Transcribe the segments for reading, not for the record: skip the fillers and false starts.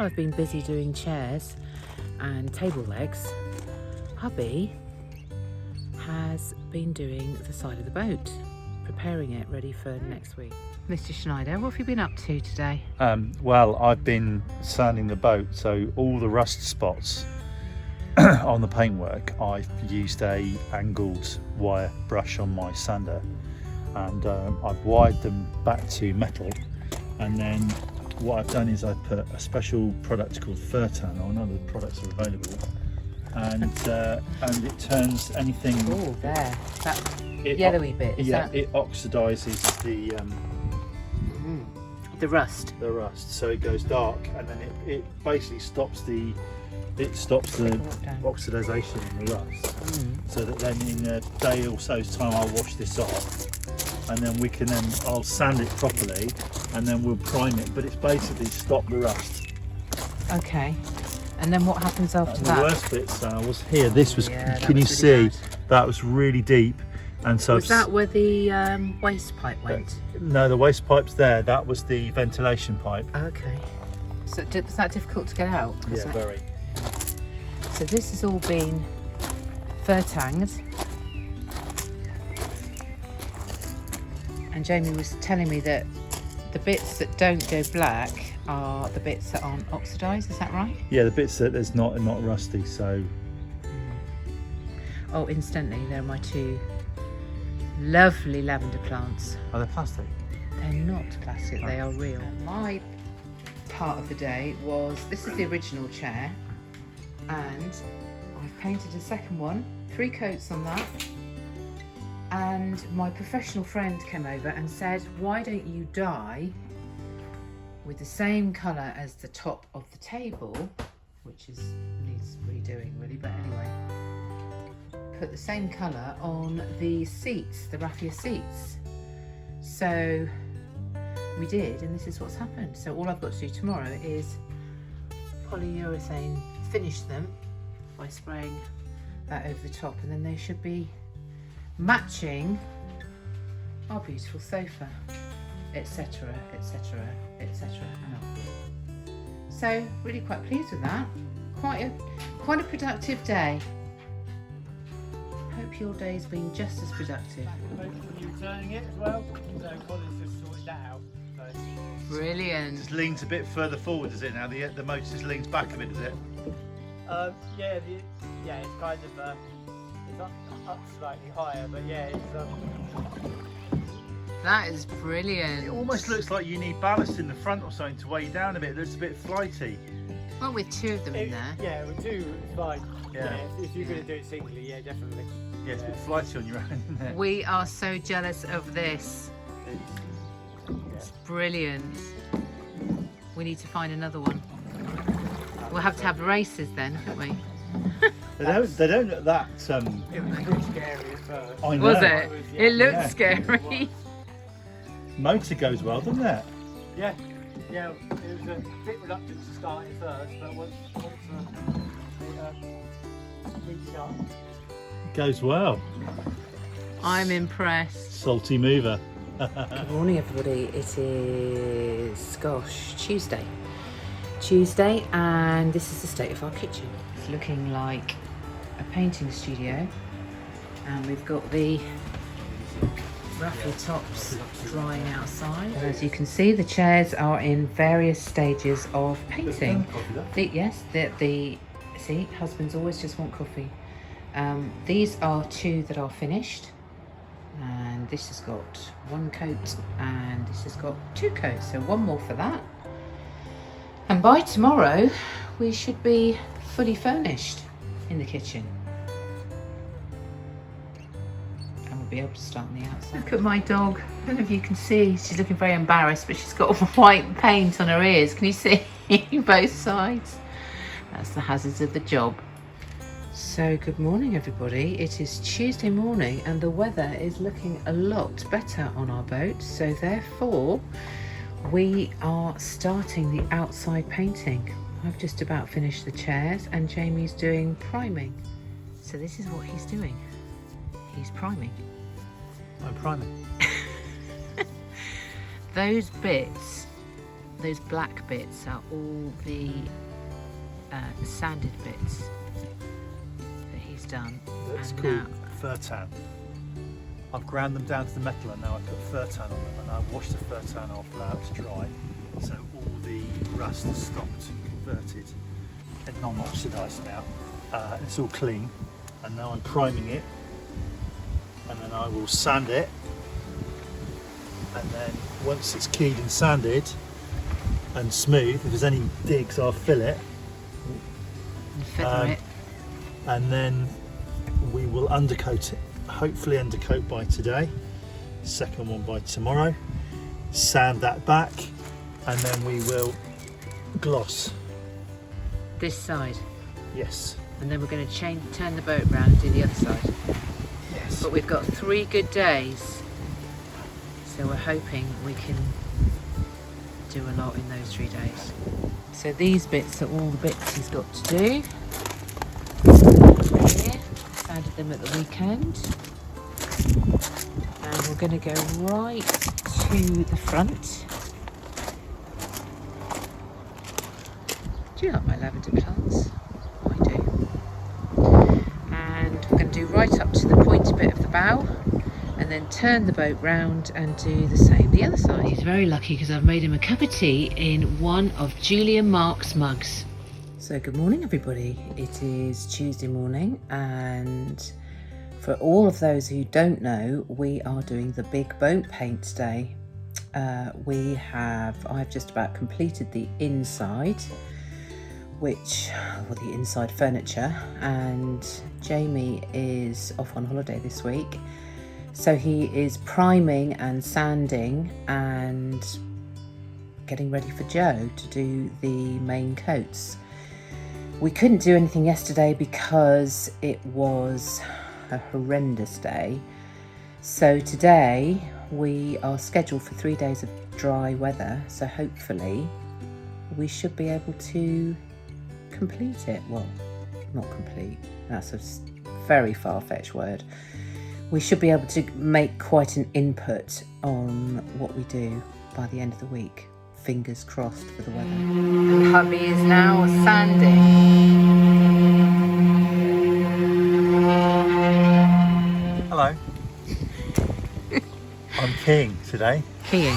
I've been busy doing chairs and table legs, hubby has been doing the side of the boat, preparing it ready for next week. Mr. Schneider, what have you been up to today? Well, I've been sanding the boat, so all the rust spots on the paintwork, I've used a angled wire brush on my sander, and I've wired them back to metal, and then what I've done is I've put a special product called Furtan on. Other products are available, and it turns anything. Oh, there, that yellowy bit. Is that... it oxidizes the rust. the rust, so it goes dark, and then it basically stops the oxidization in the rust, so that then in a day or so's time I'll wash this off, and then I'll sand it properly, and then we'll prime it, but it's basically stopped the rust. Okay, and then what happens after The that? worst bits was here. This was, Yeah, can you was really see, bad. that was really deep, and so Was that where the waste pipe went? no, the waste pipe's there. That was the ventilation pipe. Okay. So was that difficult to get out? Yeah, very. So this has all been Furtanged. And Jamie was telling me that the bits that don't go black are the bits that aren't oxidised, is that right? Yeah, the bits that there's not rusty, so. Oh, incidentally, they're my two lovely lavender plants. Are they plastic? They're not plastic, they are real. My part of the day was, this is the original chair, and I've painted a second one, 3 coats on that, and my professional friend came over and said, why don't you dye with the same colour as the top of the table, which needs redoing really, but anyway, put the same colour on the seats, the raffia seats. So we did, and this is what's happened. So all I've got to do tomorrow is polyurethane finish them by spraying that over the top, and then they should be matching our beautiful sofa, etc, etc, etc, and up. So really quite pleased with that. Quite a productive day. Hope your day's been just as productive. You're turning it as well, so Colin's just sorted that out. So. Brilliant. Just leans a bit further forward, does it now? The motor just leans back a bit, does it? Yeah, it's kind of it's up slightly higher, but yeah, it's That is brilliant. It almost looks like you need ballast in the front or something to weigh you down a bit. It looks a bit flighty. Well, with 2 of them in there. Yeah, with 2 it's fine. Yeah. If you're going to do it singly, yeah, definitely. Yeah, it's a bit flighty on your own, isn't it? We are so jealous of this. It's brilliant. We need to find another one. We'll have to have races then, don't we? They don't look that. It was a bit scary at first. I know. Was it? It looked Yeah. scary. Motor goes well, doesn't it? Yeah, it was a bit reluctant to start it first, but once it reached up. Goes well. I'm impressed. Salty mover. Good morning, everybody. It is, Tuesday, and this is the state of our kitchen. It's looking like a painting studio, and we've got the raffia tops drying outside. And as you can see, the chairs are in various stages of painting. See, husbands always just want coffee. These are 2 that are finished, and this has got 1 coat, and this has got 2 coats, so 1 more for that. And by tomorrow, we should be fully furnished in the kitchen. And we'll be able to start on the outside. Look at my dog. I don't know if you can see, she's looking very embarrassed, but she's got white paint on her ears. Can you see both sides? That's the hazards of the job. So good morning, everybody. It is Tuesday morning and the weather is looking a lot better on our boat, so therefore we are starting the outside painting. I've just about finished the chairs and Jamie's doing priming. So this is what he's doing. He's priming. I'm priming. Those bits those black bits are all the sanded bits that he's done. That's And called now- fur tan. I've ground them down to the metal and now I put fur tan on them, and I washed the fur tan off, allow it to dry, so all the rust has stopped and converted and non-oxidised now. It's all clean, and now I'm priming it, and then I will sand it, and then once it's keyed and sanded and smooth, if there's any digs I'll fill it, and feather it. and then we will undercoat it. Hopefully undercoat by today, second one by tomorrow, sand that back, and then we will gloss. This side. Yes. And then we're going to turn the boat round and do the other side. Yes. But we've got 3 good days, so we're hoping we can do a lot in those 3 days. So these bits are all the bits he's got to do. Here, sanded them at the weekend, and we're going to go right to the front. Do you like my lavender plants? I do. And we're going to do right up to the pointy bit of the bow, and then turn the boat round and do the same the other side. He's very lucky because I've made him a cup of tea in one of Julia Marks' mugs. So good morning everybody. It is Tuesday morning, and for all of those who don't know, we are doing the big boat paint today. I've just about completed the inside, the inside furniture, and Jamie is off on holiday this week. So he is priming and sanding and getting ready for Joe to do the main coats. We couldn't do anything yesterday because it was a horrendous day. So today we are scheduled for 3 days of dry weather. So hopefully we should be able to complete it. Well, not complete. That's a very far-fetched word. We should be able to make quite an input on what we do by the end of the week. Fingers crossed for the weather. And hubby is now sanding. Hello. I'm keying today. Keying.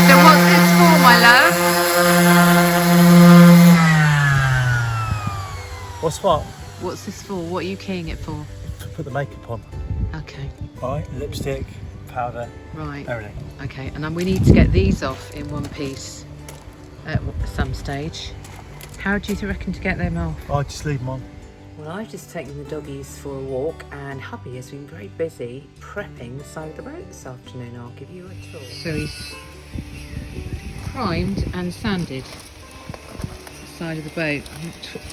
So what's this for, my love? What's what? What's this for? What are you keying it for? To put the makeup on. Okay, Right, lipstick, powder, right. everything. Okay, and then we need to get these off in one piece at some stage. How do you reckon to get them off? I just leave them on. Well, I've just taken the doggies for a walk, and hubby has been very busy prepping the side of the boat this afternoon. I'll give you a tour. So he's primed and sanded the side of the boat.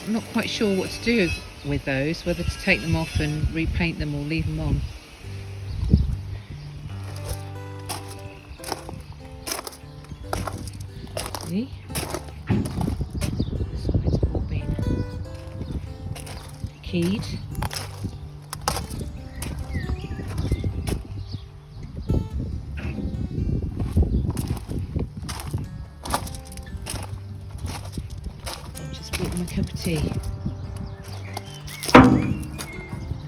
I'm not quite sure what to do with those, whether to take them off and repaint them or leave them on. See? The sides have all been keyed. I've just brought him a cup of tea.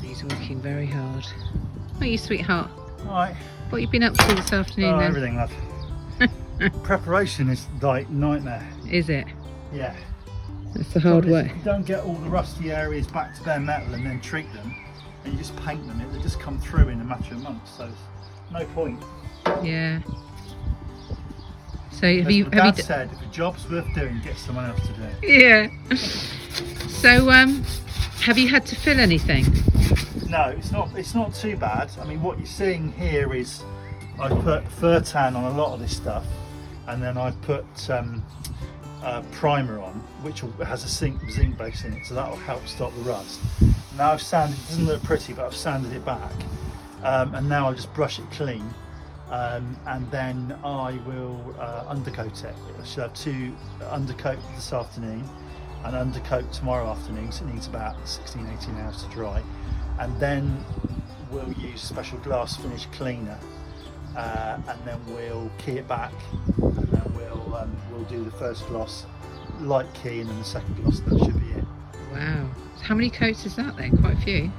He's working very hard. What are you, sweetheart? Alright. What have you been up to this afternoon then? Everything, love. Preparation is like nightmare. Is it? Yeah. That's the hard Trouble is, work. if you don't get all the rusty areas back to bare metal and then treat them, and you just paint them, it'll just come through in a matter of months. So it's no point. Yeah. So have As you my dad d- said, if a job's worth doing, get someone else to do it. Yeah. So have you had to fill anything? No, it's not too bad. I mean, what you're seeing here is I put fur tan on a lot of this stuff, and then I put primer on, which has a zinc base in it, so that will help stop the rust. Now I've sanded, it doesn't look pretty, but I've sanded it back, and now I'll just brush it clean, and then I will undercoat it. I should have 2 undercoat this afternoon and undercoat tomorrow afternoon, so it needs about 16-18 hours to dry, and then we'll use special glass finish cleaner and then we'll key it back, and then we'll do the first gloss, light key, and then the second gloss. That should be it. Wow. So how many coats is that then? Quite a few.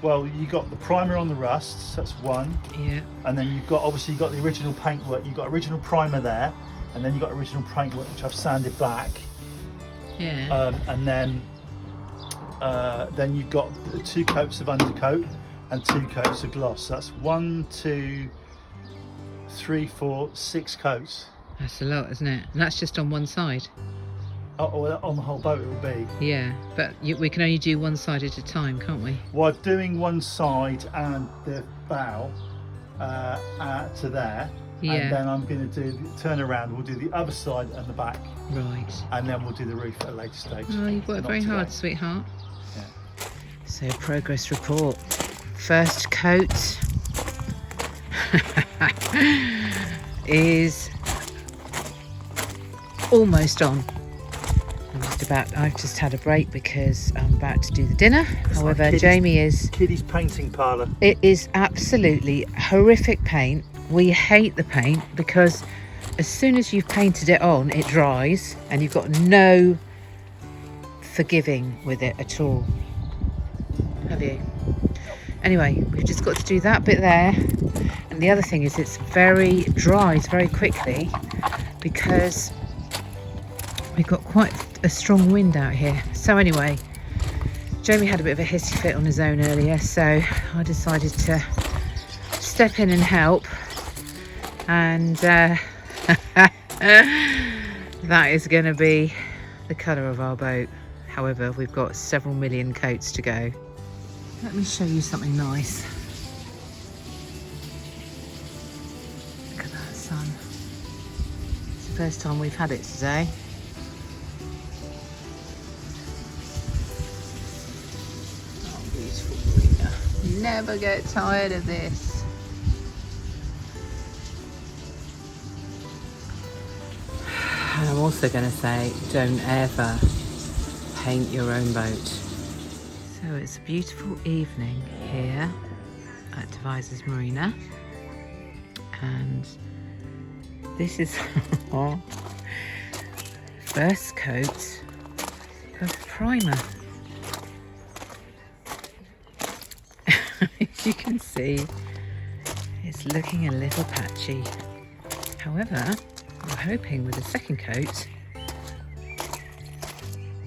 Well, you got the primer on the rusts, that's one, Yeah. and then you've got the original paintwork. You've got original primer there, and then you've got original paintwork which I've sanded black. Yeah. And then you've got 2 coats of undercoat and 2 coats of gloss. So that's 1, 2, 3, 4, 6 coats. That's a lot, isn't it? And that's just on one side. Oh, on the whole boat it will be. Yeah, but we can only do one side at a time, can't we? Well, I'm doing one side and the bow to there. Yeah. And then I'm going to turn around. We'll do the other side and the back, Right. and then we'll do the roof at a later stage. Oh, you've worked Not very today. hard, sweetheart. Yeah. So, progress report. First coat is almost on. I've just had a break because I'm about to do the dinner. However, Kiddie's- Jamie is. Kiddie's painting parlour. It is absolutely horrific paint. We hate the paint because as soon as you've painted it on, it dries and you've got no forgiving with it at all. Have you? Anyway, we've just got to do that bit there. And the other thing is it dries very quickly because we've got quite a strong wind out here. So anyway, Jamie had a bit of a hissy fit on his own earlier, so I decided to step in and help. And that is going to be the colour of our boat. However, we've got several million coats to go. Let me show you something nice. Look at that sun. It's the first time we've had it today. Oh, beautiful marina. Never get tired of this. And I'm also going to say, don't ever paint your own boat. So it's a beautiful evening here at Devizes Marina, and this is our first coat of primer. As you can see, it's looking a little patchy. However, I'm hoping with the second coat,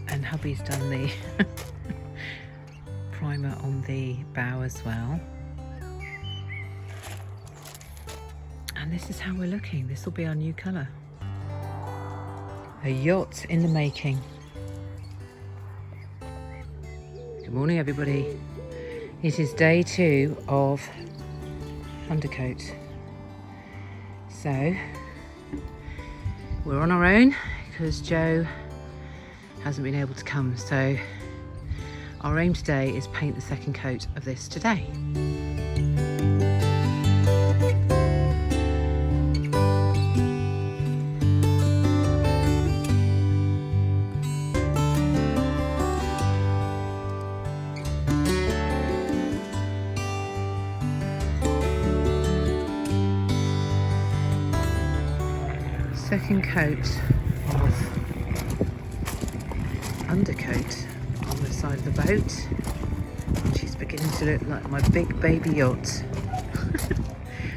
and hubby's done the primer on the bow as well, and this is how we're looking. This will be our new colour. A yacht in the making. Good morning, everybody. It is day 2 of undercoat. So we're on our own because Joe hasn't been able to come. So our aim today is paint the second coat of this today. Second coat of undercoat on the side of the boat. She's beginning to look like my big baby yacht.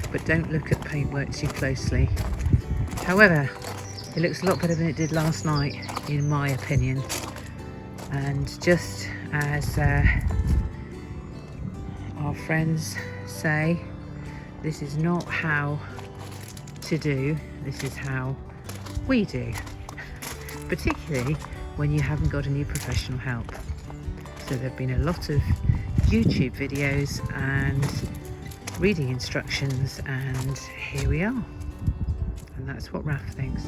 But don't look at paintwork too closely. However, it looks a lot better than it did last night, in my opinion. And just as our friends say, this is not how to do, this is how we do, particularly when you haven't got any professional help. So there have been a lot of YouTube videos and reading instructions, and here we are, and that's what Raf thinks.